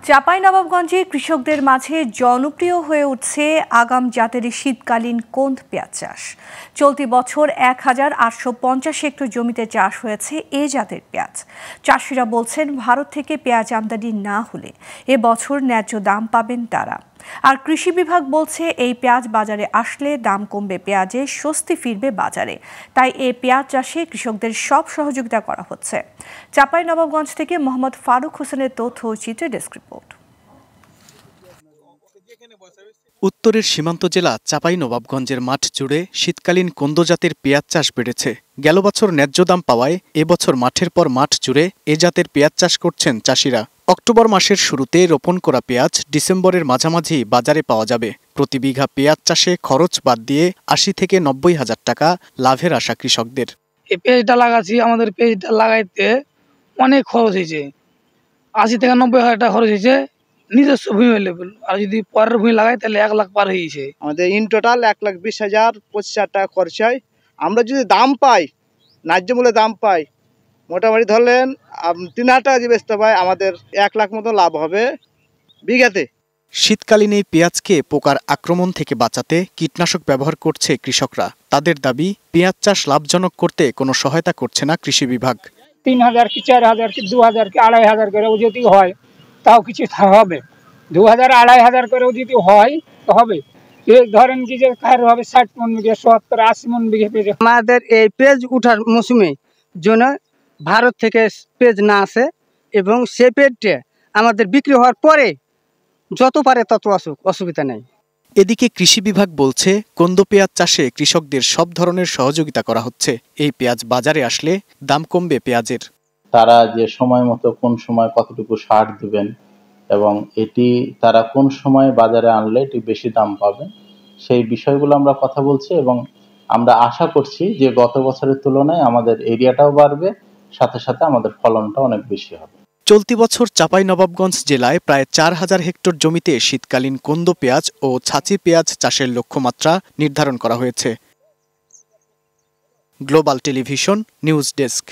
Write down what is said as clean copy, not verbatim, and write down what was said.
চাঁপাইনবাবগঞ্জে কৃষকদের মাঝে জনপ্রিয় হয়ে উঠছে আগাম জাতের শীতকালীন কোন্দ পেঁয়াজ চাষ। চলতি বছর ১,৮৫০ হেক্টর জমিতে চাষ হয়েছে এ জাতের পেঁয়াজ। চাষিরা বলছেন, ভারত থেকে পেঁয়াজ আমদানি না হলে এবছর ন্যায্য দাম পাবেন তারা। আর কৃষি বিভাগ বলছে, এই পেঁয়াজ বাজারে আসলে দাম কমবে, পেঁয়াজে স্বস্তি ফিরবে বাজারে। তাই এই পেঁয়াজ চাষে কৃষকদের সব সহযোগিতা করা হচ্ছে। চাঁপাইনবাবগঞ্জ থেকে মোহাম্মদ ফারুক হোসেনের তথ্য ও চিত্রে ডেস্ক রিপোর্ট। উত্তরের সীমান্ত জেলা চাঁপাইনবাবগঞ্জের মাঠ জুড়ে শীতকালীন কোন্দ জাতের পেঁয়াজ চাষ বেড়েছে। গেল বছর ন্যায্য দাম পাওয়ায় এবছর মাঠের পর মাঠ জুড়ে এ জাতের পেঁয়াজ চাষ করছেন চাষিরা। অক্টোবর মাসের শুরুতে রোপণ করা পেঁয়াজ ডিসেম্বরের মাঝামাঝি বাজারে পাওয়া যাবে। প্রতি বিঘা পেঁয়াজ চাষে খরচ বাদ দিয়ে ৮০ থেকে ৯০ হাজার টাকা লাভের আশা কৃষকদের। এই পেঁয়াজটা লাগাচ্ছি, আমাদের পেঁয়াজটা লাগাইতে অনেক খরচ হয়েছে, ৮০ থেকে ৯০ হাজার টাকা খরচ হয়েছে নিজস্ব ভূমি লেভেল। আর যদি পরের ভূমি লাগাই তাহলে ১ লাখ পার হয়েছে। আমাদের ইন টোটাল ১,২০,০০০ ২৫,০০০ টাকা খরচ হয়। আমরা যদি দাম পাই, ন্যায্য মূল্যে দাম পাই, মোটামুটি ধরলেন ৩,০০০ টাকা যদি বেচতে পাই, আমাদের ১ লাখ মতো লাভ হবে বিঘাতে। শীতকালীন এই পেঁয়াজকে পোকার আক্রমণ থেকে বাঁচাতে কীটনাশক ব্যবহার করছে কৃষকরা। তাদের দাবি, পেঁয়াজ চাষ লাভজনক করতে কোনো সহায়তা করছে না কৃষি বিভাগ। ৩,০০০ কি ৪,০০০ কি ২,০০০ কি ২,৫০০ করেও যদি হয় তাও কিছু হবে। ২,০০০ ২,৫০০ করেও যদি হয় তো হবে। ধরেন কি যে কারো হবে ৬০ মন বিঘে, ৭০ ৮০ মন বিঘে পেঁয়াজ। আমাদের এই পেঁয়াজ উঠার মৌসুমে জন্য ভারত থেকে পেঁয়াজ না আসে এবং সে পেঁয়াজটা আমাদের বিক্রি হওয়ার পরে যত পারে তত আসুক, অসুবিধা নেই। এদিকে কৃষি বিভাগ বলছে, কোন্দ পেঁয়াজ চাষে কৃষকদের সব ধরনের সহযোগিতা করা হচ্ছে। এই পেঁয়াজ বাজারে আসলে দাম কমবে পেঁয়াজের। তারা যে সময় মতো কোন সময় কতটুকু সার দিবেন এবং এটি তারা কোন সময় বাজারে আনলে এটি বেশি দাম পাবে, সেই বিষয়গুলো আমরা কথা বলছি এবং আমরা আশা করছি যে গত বছরের তুলনায় আমাদের এরিয়াটাও বাড়বে, সাথে সাথে আমাদের ফলনটা অনেক বেশি হবে। চলতি বছর চাঁপাইনবাবগঞ্জ জেলায় প্রায় ৪,০০০ হেক্টর জমিতে শীতকালীন কোন্দ পেঁয়াজ ও ছাঁচি পেঁয়াজ চাষের লক্ষ্যমাত্রা নির্ধারণ করা হয়েছে। Global television news desk.